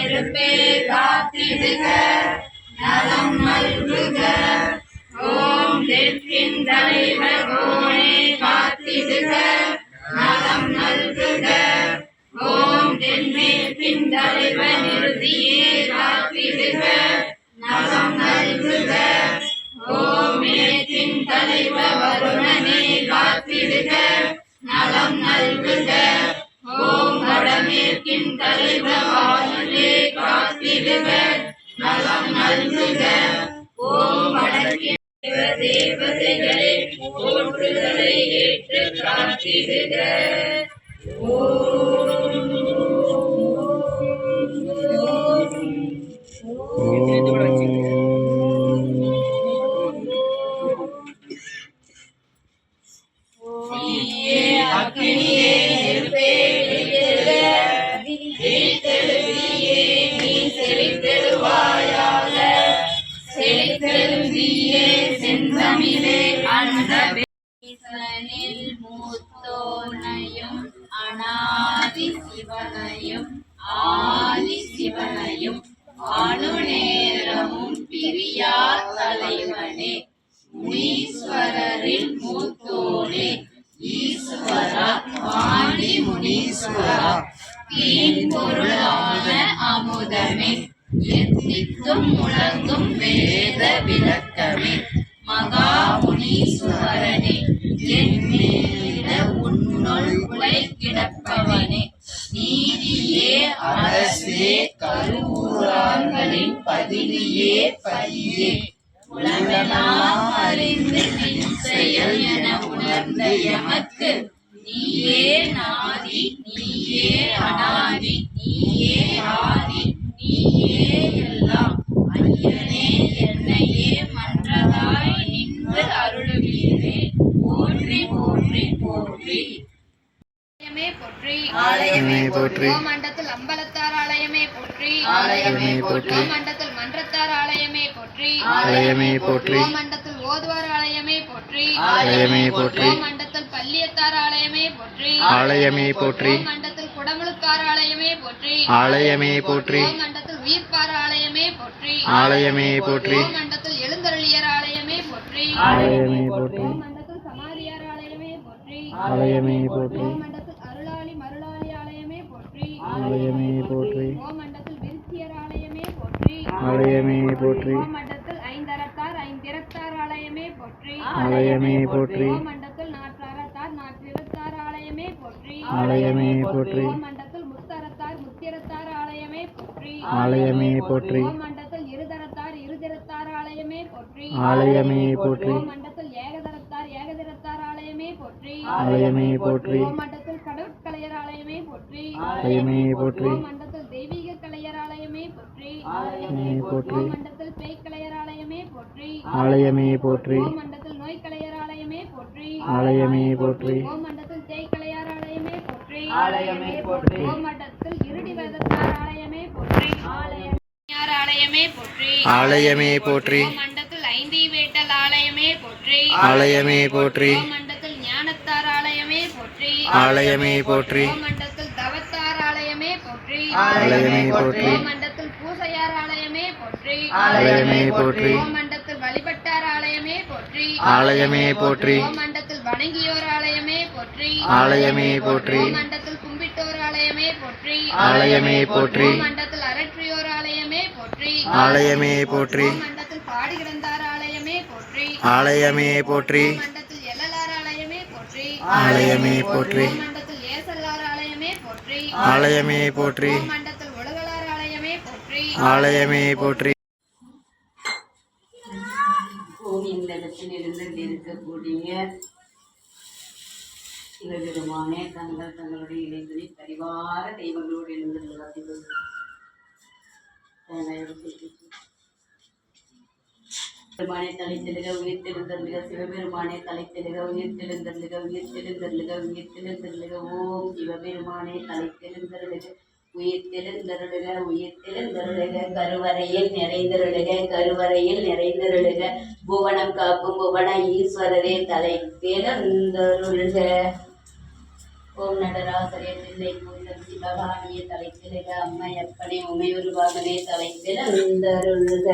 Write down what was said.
நெருப்பே காத்திடுக நலம் நல்குக. ஓம் தெற்கின் தலைவர் கோனே காத்திடுக நலம் நல்குக. ஓம் தென்மேற்கின் தலைவர் நிறுத்தியே காத்திடுக நலம் நல்குக. ஓம் மேற்கின் தலைவர் வருணனே காத்திடுக நலம் நல்குக. ஓம் வடமேற்கின் தலைவர் வாயுவே காத்திடுக நலம் நல்குக. ஓம் வடக்கின் தேவதைகளை போற்றுதலை ஏற்று காத்திடுக. அக்னியே நெருப்பே விழித்தெழுதியே நீ செழித்தெழுவாயாக. செழித்தெழுதியே செந்தமிழே அண்டவே ஈசனில் மூத்தோனையும் அநாதி சிவனையும் ஆதி சிவனையும் அணுநேரமும் பிரியா தலைவனே. முனீஸ்வரரில் மூத்தோனே ஈஸ்வரா வாணி முனீஸ்வரா. தீம்பொருளான அமுதமே எத்திக்கும் முழங்கும் வேத விளக்கமே. மகா முனீஸ்வரனே என் மேல உன்னுள் உலை கிடப்பவனே. நீதியே அரசே கருவூரார்களின் பதிலியே பையே. உலகெல்லாம் அறிந்து நின் செயல் என உணர்ந்த எமக்கு நீயே நாதி நீயே அநாதி நீயே ஆதி நீயே எல்லாம். ஐயனே என்னையே மன்றதாய் நின்று அருளுவீரே போற்றி போற்றி போற்றி. ஆலயமே போற்றி. மண்டத்தில் அம்பலத்தார் ஆலயமே போற்றி. ஆலயமே போற்றி. மண்டத்தில் மன்றத்தார் ஆலயமே போற்றி. ஆலயமே போற்றி. மண்டத்தில் ஓதுவார் ஆலயமே போற்றி. ஆலயமே போற்றி. மண்டத்தில் பள்ளியத்தார் ஆலயமே போற்றி. ஆலயமே போற்றி. மண்டத்தில் குடமுழுக்கார் ஆலயமே போற்றி. ஆலயமே போற்றி. மண்டத்தில் உயிர்ப்பார் ஆலயமே போற்றி. ஆலயமே போற்றி. மண்டத்தில் எழுந்தருளியர் ஆலயமே போற்றி. ஆலயமே போற்றி. மண்டத்தில் சமாதியார் ஆலயமே போற்றி. ஆலயமே போற்றி. மண்டத்தில் அருளாளி மருளாளி ஆலயமே போற்றி. ஆலயமே போற்றி. மண்டத்தில் விருத்தியர் ஆலயமே போற்றி. ஆலயமே போற்றி. மண்டத்தில் ஐந்தரத்தார் ஐந்திரத்தார் ஆலயமே போற்றி. ஆலயமே போற்றி. மண்டத்தில் நாற்றரத்தார் நாற்றிரத்தார் ஆலயமே போற்றி. ஆலயமே போற்றி. மண்டத்தில் முத்தரத்தார் முத்திரத்தார் ஆலயமே போற்றி. ஆலயமே போற்றி. மண்டத்தில் இருதரத்தார் இருதிரத்தார் ஆலயமே போற்றி. ஆலயமே போற்றி. மண்டத்தில் ஏகதரத்தார் ஏகதிரத்தார் ஆலயமே போற்றி. ஆலயமே போற்றி. மண்டத்தில் கடவுட்கலையர் ஆலயமே போற்றி. ஆலயமே போற்றி. மண்டத்தில் தெய்வீக கலையர் ஆலயமே போற்றி. ஆலயமே போற்றி. மண்டத்தில் பேய்கலையர் ஆலயமே போற்றி. ஆலயமே போற்றி. மண்டத்தில் நோய்கலையர் ஆலயமே போற்றி. ஆலயமே போற்றி. மண்டத்தில் தேய்கலையர் ஆலயமே போற்றி. ஆலயமே போற்றி. மண்டத்தில் இருடி வேதத்தார் ஆலயமே போற்றி. ஆலயமே போற்றி. ஆலயமே போற்றி. மண்டத்தில் ஐந்தி வேட்டல் ஆலயமே போற்றி. ஆலயமே போற்றி. மண்டத்தில் ஞானத்தார் ஆலயமே போற்றி. ஆலயமே போற்றி. மண்டத்தில் தவத்தார் ஆலயமே போற்றி. ஆலயமே போற்றி. மண்டத்தில் பூசையார் ஆலயமே போற்றி. ஆலயமே போற்றி. மண்டத்தில் வழிபட்டார் ஆலயமே போற்றி. ஆலயமே போற்றி. மண்டத்தில் வணங்கியோர் ஆலயமே போற்றி. ஆலயமே போற்றி. மண்டத்தில் கும்பிட்டோர் ஆலயமே போற்றி. ஆலயமே போற்றி. மண்டத்தில் அரற்றியோர் ஆலயமே போற்றி. ஆலயமே போற்றி. மண்டத்தில் பாடி கிடந்தார் ஆலயமே போற்றி. ஆலயமே போற்றி. மண்டத்தில் எல்லலார் ஆலயமே போற்றி. ஆலயமே போற்றி. மண்டத்தில் ஏசல்லார் ஆலயமே போற்றி. ஆலயமே போற்றி. மண்டத்தில் உலகலார் ஆலயமே போற்றி. ஆலயமே போற்றி. இந்த இடத்தில் இருக்கக்கூடிய சிவபெருமானே தங்களுடைய இளைஞனை பரிவார தெய்வங்களோடு எழுந்து பெருமானே தலைத்தெழுக உயிர்த்தெழுந்தருளுக. சிவபெருமானே தலைத்தெழுக உயிர்த்தெழுந்தருளுக உயிர்த்தெழுந்தருளுக உயிர்த்தெழுந்தருளுக. ஓம் சிவபெருமானே தலைத்தெழுந்தருளுக உயிர்த்தெழுந்தருளுக உயிர்த்தெழுந்தருளுக. கருவறையில் நிறைந்தருளுக கருவறையில் நிறைந்தருளுக. புவனம் காக்கும் புவன ஈஸ்வரரே தலைத்தெழுந்தருளுக. ஓம் நடராசரே தில்லை கூட்டம் சிவகாமியே தலைத்திலக அம்மையப்பனே உமையொரு பாகனே தலைத்திலந்தருள்க.